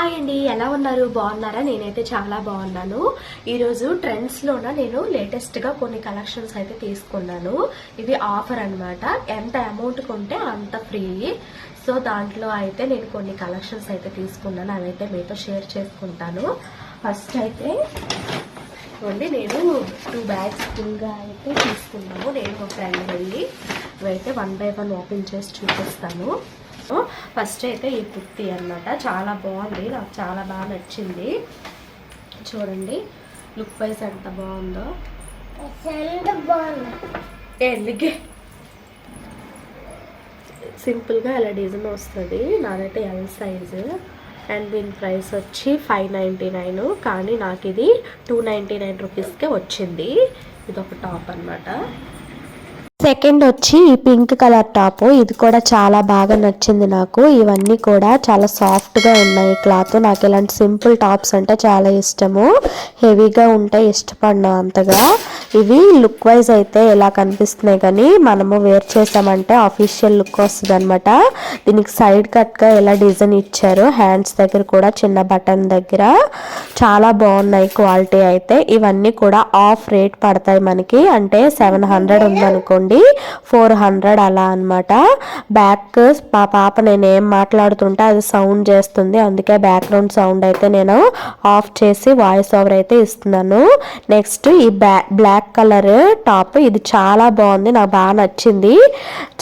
Hi అండి, ఎలా ఉన్నారు? బాగున్నారా? నేనైతే చాలా బాగున్నాను. ఈరోజు ట్రెండ్స్లోన నేను లేటెస్ట్గా కొన్ని కలెక్షన్స్ అయితే తీసుకున్నాను. ఇవి ఆఫర్ అన్నమాట. ఎంత అమౌంట్ కొంటే అంత ఫ్రీ. సో దాంట్లో అయితే నేను కొన్ని కలెక్షన్స్ అయితే తీసుకున్నాను. అవైతే మీతో షేర్ చేసుకుంటాను. ఫస్ట్ అయితే నేను 2 బ్యాగ్స్ ఫుల్గా అయితే తీసుకున్నాను. నేను ఒక ఫ్రెండ్ వెళ్ళి ఇవైతే 1 by 1 ఓపెన్ చేసి చూపిస్తాను. ఫస్ట్ అయితే ఈ కుర్తీ అన్నమాట. చాలా బాగుంది, నాకు చాలా బాగా నచ్చింది. చూడండి లుక్ వైజ్ ఎంత బాగుందో. సింపుల్గా ఇలా డిజైన్ వస్తుంది. నాదైతే ఎల్ సైజు అండ్ దీని ప్రైస్ వచ్చి 599. కానీ నాకు ఇది 299 రూపీస్కే వచ్చింది. ఇది ఒక టాప్ అన్నమాట. సెకండ్ వచ్చి ఈ పింక్ కలర్ టాప్. ఇది కూడా చాలా బాగా నచ్చింది నాకు. ఇవన్నీ కూడా చాలా సాఫ్ట్గా ఉన్నాయి క్లాత్. నాకు ఇలాంటి సింపుల్ టాప్స్ అంటే చాలా ఇష్టము. హెవీగా ఉంటే ఇష్టపడినా అంతగా. ఇవి లుక్ వైజ్ అయితే ఇలా కనిపిస్తున్నాయి, కానీ మనము వేర్ చేసామంటే అఫీషియల్ లుక్ వస్తుంది అనమాట. దీనికి సైడ్ కట్గా ఇలా డిజైన్ ఇచ్చారు. హ్యాండ్స్ దగ్గర కూడా చిన్న బటన్ దగ్గర చాలా బాగున్నాయి క్వాలిటీ అయితే. ఇవన్నీ కూడా ఆఫ్ రేట్ పడతాయి మనకి. అంటే 700 ఉందనుకోండి, 400 అలా అనమాట. బ్యాక్ మా పాప నేనేం మాట్లాడుతుంటే అది సౌండ్ చేస్తుంది, అందుకే బ్యాక్గ్రౌండ్ సౌండ్ అయితే నేను ఆఫ్ చేసి వాయిస్ ఓవర్ అయితే ఇస్తున్నాను. నెక్స్ట్ ఈ బ్లాక్ కలర్ టాప్. ఇది చాలా బాగుంది, నాకు బాగా నచ్చింది.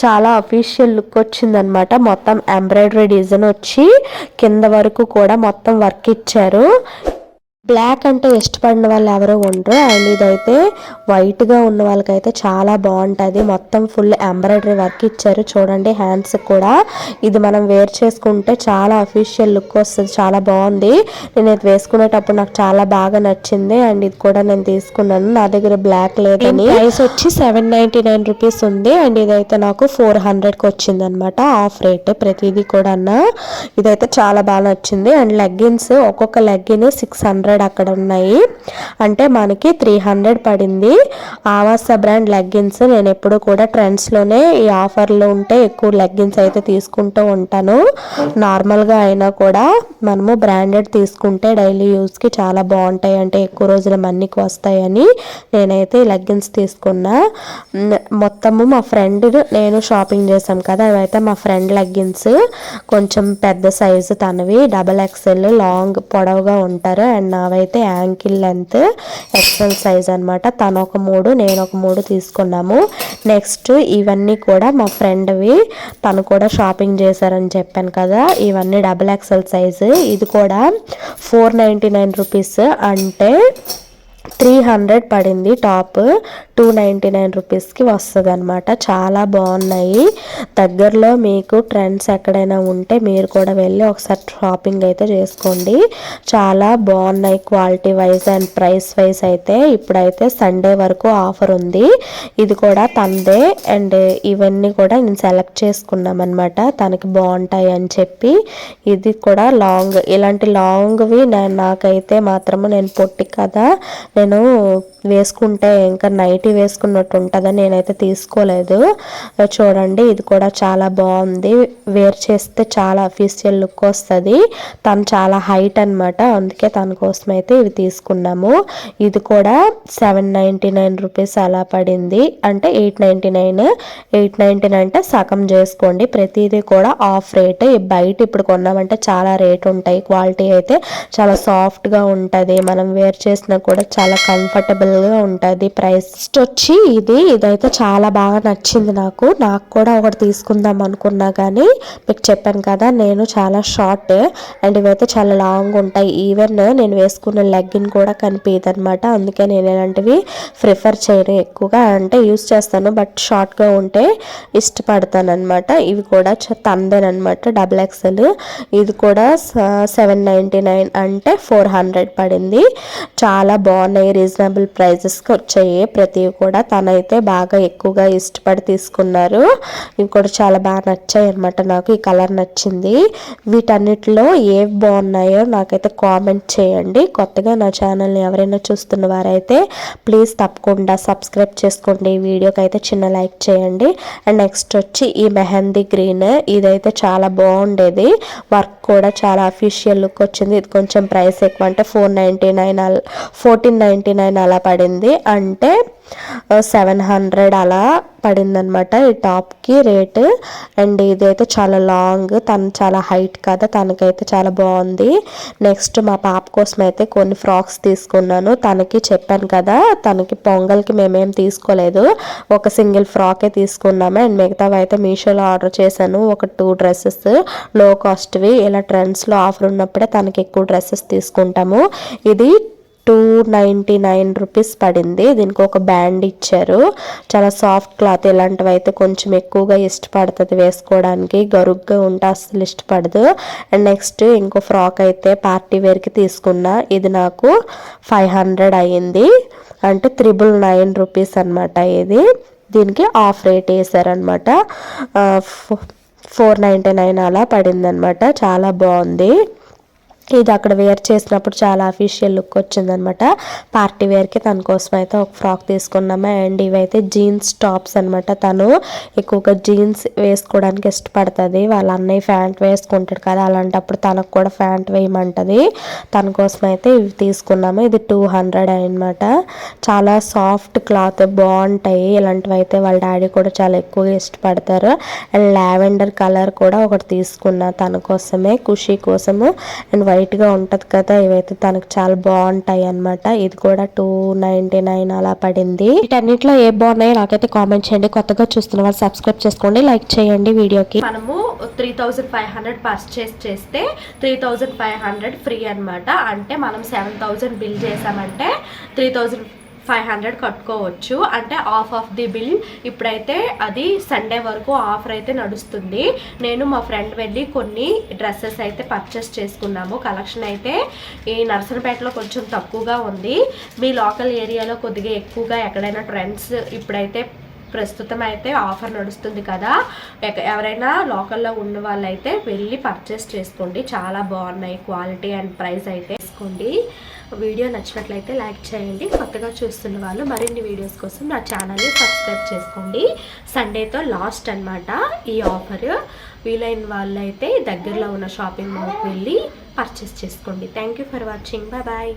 చాలా అఫీషియల్ లుక్ వచ్చింది అనమాట. మొత్తం ఎంబ్రాయిడరీ డిజైన్ వచ్చి కింద వరకు కూడా మొత్తం వర్క్ ఇచ్చారు. బ్లాక్ అంటే ఇష్టపడిన వాళ్ళు ఎవరో ఉండరు. అండ్ ఇదైతే వైట్గా ఉన్న వాళ్ళకైతే చాలా బాగుంటుంది. మొత్తం ఫుల్ ఎంబ్రాయిడరీ వర్క్ ఇచ్చారు. చూడండి హ్యాండ్స్ కూడా. ఇది మనం వేర్ చేసుకుంటే చాలా అఫీషియల్ లుక్ వస్తుంది. చాలా బాగుంది. నేను ఇది వేసుకునేటప్పుడు నాకు చాలా బాగా నచ్చింది. అండ్ ఇది కూడా నేను తీసుకున్నాను. నా దగ్గర బ్లాక్ లేదని. ప్రైస్ వచ్చి 799 రూపీస్ ఉంది. అండ్ ఇదైతే నాకు 400కి వచ్చింది అనమాట. ఆఫ్ రేట్ ప్రతిదీ కూడా. ఇదైతే చాలా బాగా నచ్చింది. అండ్ లెగ్గిన్స్, ఒక్కొక్క లెగ్గిన్ 600 అక్కడ ఉన్నాయి. అంటే మనకి 300 పడింది. ఆవాస బ్రాండ్ లెగ్గిన్స్. నేను ఎప్పుడు కూడా ట్రెండ్స్లోనే ఈ ఆఫర్లో ఉంటే ఎక్కువ లెగ్గిన్స్ అయితే తీసుకుంటూ ఉంటాను. నార్మల్గా అయినా కూడా మనము బ్రాండెడ్ తీసుకుంటే డైలీ యూస్కి చాలా బాగుంటాయి. అంటే ఎక్కువ రోజుల మన్నీకి వస్తాయని నేనైతే లెగ్గిన్స్ తీసుకున్నా. మొత్తము మా ఫ్రెండ్ నేను షాపింగ్ చేసాం కదా, అవైతే మా ఫ్రెండ్ లెగ్గిన్స్. కొంచెం పెద్ద సైజు తనవి, XXL లాంగ్ పొడవుగా ఉంటారు. అండ్ నావైతే యాంకిల్ లెంత్ ఎక్సెల్ సైజ్ అనమాట. తను ఒక 3, నేను ఒక 3 తీసుకున్నాము. నెక్స్ట్ ఇవన్నీ కూడా మా ఫ్రెండ్వి. తను కూడా షాపింగ్ చేశారని చెప్పాను కదా. ఇవన్నీ XXL సైజు. ఇది కూడా 499 రూపీస్. అంటే 300 పడింది. టాప్ 299 రూపీస్కి వస్తుంది అనమాట. చాలా బాగున్నాయి. దగ్గరలో మీకు ట్రెండ్స్ ఎక్కడైనా ఉంటే మీరు కూడా వెళ్ళి ఒకసారి షాపింగ్ అయితే చేసుకోండి. చాలా బాగున్నాయి quality wise and price wise అయితే. ఇప్పుడైతే సండే వరకు ఆఫర్ ఉంది. ఇది కూడా తందే. అండ్ ఇవన్నీ కూడా నేను సెలెక్ట్ చేసుకున్నాం అనమాట, తనకి బాగుంటాయి అని చెప్పి. ఇది కూడా లాంగ్. ఇలాంటి లాంగ్వి నాకైతే మాత్రము, నేను పొట్టి కదా, నేను వేసుకుంటే ఇంకా నైటీ వేసుకున్నట్టు ఉంటుందని నేనైతే తీసుకోలేదు. చూడండి ఇది కూడా చాలా బాగుంది. వేర్ చేస్తే చాలా అఫీషియల్ లుక్ వస్తుంది. తను చాలా హైట్ అనమాట, అందుకే తన కోసం అయితే ఇవి తీసుకున్నాము. ఇది కూడా 799 రూపీస్ అలా పడింది. అంటే 899. 899 అంటే సగం చేసుకోండి. ప్రతిదీ కూడా ఆఫ్ రేట్. బయట ఇప్పుడు కొన్నామంటే చాలా రేట్ ఉంటాయి. క్వాలిటీ అయితే చాలా సాఫ్ట్గా ఉంటుంది. మనం వేర్ చేసినా కూడా చాలా కంఫర్టబుల్గా ఉంటుంది. ప్రైస్ వచ్చి ఇదైతే చాలా బాగా నచ్చింది నాకు. కూడా ఒకటి తీసుకుందాం అనుకున్నా, కానీ మీకు చెప్పాను కదా నేను చాలా షార్ట్ అండ్ ఇవైతే చాలా లాంగ్ ఉంటాయి. ఈవెన్ నేను వేసుకున్న లెగ్గిన్ కూడా కనిపించదు అనమాట. అందుకే నేను ఇలాంటివి ప్రిఫర్ చేయను ఎక్కువగా. అంటే యూస్ చేస్తాను, బట్ షార్ట్గా ఉంటే ఇష్టపడతాను అనమాట. ఇవి కూడా తందేనమాట XXL. ఇది కూడా 799 అంటే 400 పడింది. చాలా బాగున్నాయి. రీజనబుల్ ప్రైజెస్కి వచ్చాయి. ప్రతి ఇలాంటివి కూడా తనైతే బాగా ఎక్కువగా ఇష్టపడి తీసుకున్నారు. ఇవి కూడా చాలా బాగా నచ్చాయి అనమాట. నాకు ఈ కలర్ నచ్చింది. వీటన్నిటిలో ఏవి బాగున్నాయో నాకైతే కామెంట్ చేయండి. కొత్తగా నా ఛానల్ని ఎవరైనా చూస్తున్న వారైతే ప్లీజ్ తప్పకుండా సబ్స్క్రైబ్ చేసుకోండి. ఈ వీడియోకి అయితే చిన్న లైక్ చేయండి. అండ్ నెక్స్ట్ వచ్చి ఈ మెహందీ గ్రీన్, ఇదైతే చాలా బాగుండేది. వర్క్ కూడా చాలా అఫీషియల్ లుక్ వచ్చింది. ఇది కొంచెం ప్రైస్ ఎక్కువ, అంటే 1499 అలా పడింది. అంటే 700 అలా పడిందనమాట ఈ టాప్కి రేటు. అండ్ ఇదైతే చాలా లాంగ్, తను చాలా హైట్ కదా, తనకైతే చాలా బాగుంది. నెక్స్ట్ మా పాప కోసం అయితే కొన్ని ఫ్రాక్స్ తీసుకున్నాను. తనకి చెప్పాను కదా, తనకి పొంగల్కి మేమేం తీసుకోలేదు, ఒక సింగిల్ ఫ్రాకే తీసుకున్నాము. అండ్ మిగతావి అయితే మీషోలో ఆర్డర్ చేశాను. ఒక 2 డ్రెస్సెస్ లో కాస్ట్వి. ఇలా ట్రెండ్స్లో ఆఫర్ ఉన్నప్పుడే తనకి ఎక్కువ డ్రెస్సెస్ తీసుకుంటాము. ఇది 299 రూపీస్ పడింది. దీనికి ఒక బ్యాండ్ ఇచ్చారు. చాలా సాఫ్ట్ క్లాత్. ఇలాంటివి అయితే కొంచెం ఎక్కువగా ఇష్టపడుతుంది వేసుకోవడానికి, గరుగ్గా ఉంటే అస్సలు ఇష్టపడదు. అండ్ నెక్స్ట్ ఇంకో ఫ్రాక్ అయితే పార్టీ వేర్కి తీసుకున్నా. ఇది నాకు 500 అయ్యింది, అంటే 999 రూపీస్ అనమాట. ఇది దీనికి ఆఫ్ రేట్ వేసారనమాట. 499 అలా పడింది అనమాట. చాలా బాగుంది. ఇది అక్కడ వేర్ చేసినప్పుడు చాలా అఫీషియల్ లుక్ వచ్చిందనమాట. పార్టీ వేర్కి తన కోసం అయితే ఒక ఫ్రాక్ తీసుకున్నాము. అండ్ ఇవైతే జీన్స్ టాప్స్ అనమాట. తను ఎక్కువగా జీన్స్ వేసుకోవడానికి ఇష్టపడుతుంది. వాళ్ళ అన్నయ్య ప్యాంట్ వేసుకుంటాడు కదా, అలాంటప్పుడు తనకు కూడా ప్యాంట్ వేయమంటుంది. తన కోసం అయితే ఇవి తీసుకున్నాము. ఇది 200 అనమాట. చాలా సాఫ్ట్ క్లాత్, బాగుంటాయి. ఇలాంటివి అయితే వాళ్ళ డాడీ కూడా చాలా ఎక్కువగా ఇష్టపడతారు. అండ్ లావెండర్ కలర్ కూడా ఒకటి తీసుకున్నా తన కోసమే, ఖుషి కోసము. అండ్ వైట్గా ఉంటుంది కదా, ఇవైతే తనకు చాలా బాగుంటాయి అనమాట. ఇది కూడా 299 అలా పడింది. వీటన్నిటిలో ఏ బాగున్నాయో నాకైతే కామెంట్ చేయండి. కొత్తగా చూస్తున్న వాళ్ళు సబ్స్క్రైబ్ చేసుకోండి, లైక్ చేయండి వీడియోకి. మనము 3500 పర్చేస్ చేస్తే 3500 ఫ్రీ అనమాట. అంటే మనం 7000 బిల్ చేసామంటే 3500 కట్టుకోవచ్చు. అంటే ఆఫ్ ది బిల్. ఇప్పుడైతే అది సండే వరకు ఆఫర్ అయితే నడుస్తుంది. నేను మా ఫ్రెండ్ వెళ్ళి కొన్ని డ్రెస్సెస్ అయితే పర్చేస్ చేసుకున్నాము. కలెక్షన్ అయితే ఈ నర్సనపేటలో కొంచెం తక్కువగా ఉంది. మీ లోకల్ ఏరియాలో కొద్దిగా ఎక్కువగా ఎక్కడైనా ట్రెండ్స్ ఇప్పుడైతే ప్రస్తుతం అయితే ఆఫర్ నడుస్తుంది కదా, ఎవరైనా లోకల్లో ఉన్న వాళ్ళైతే వెళ్ళి పర్చేస్ చేసుకోండి. చాలా బాగున్నాయి క్వాలిటీ అండ్ ప్రైస్ అయితే. తీసుకోండి. వీడియో నచ్చినట్లయితే లైక్ చేయండి. కొత్తగా చూస్తున్న వాళ్ళు మరిన్ని వీడియోస్ కోసం నా ఛానల్ని సబ్స్క్రైబ్ చేసుకోండి. సండేతో లాస్ట్ అనమాట ఈ ఆఫర్. వీలైన వాళ్ళైతే దగ్గరలో ఉన్న షాపింగ్ మాల్కి వెళ్ళి పర్చేస్ చేసుకోండి. Thank you for watching. Bye bye.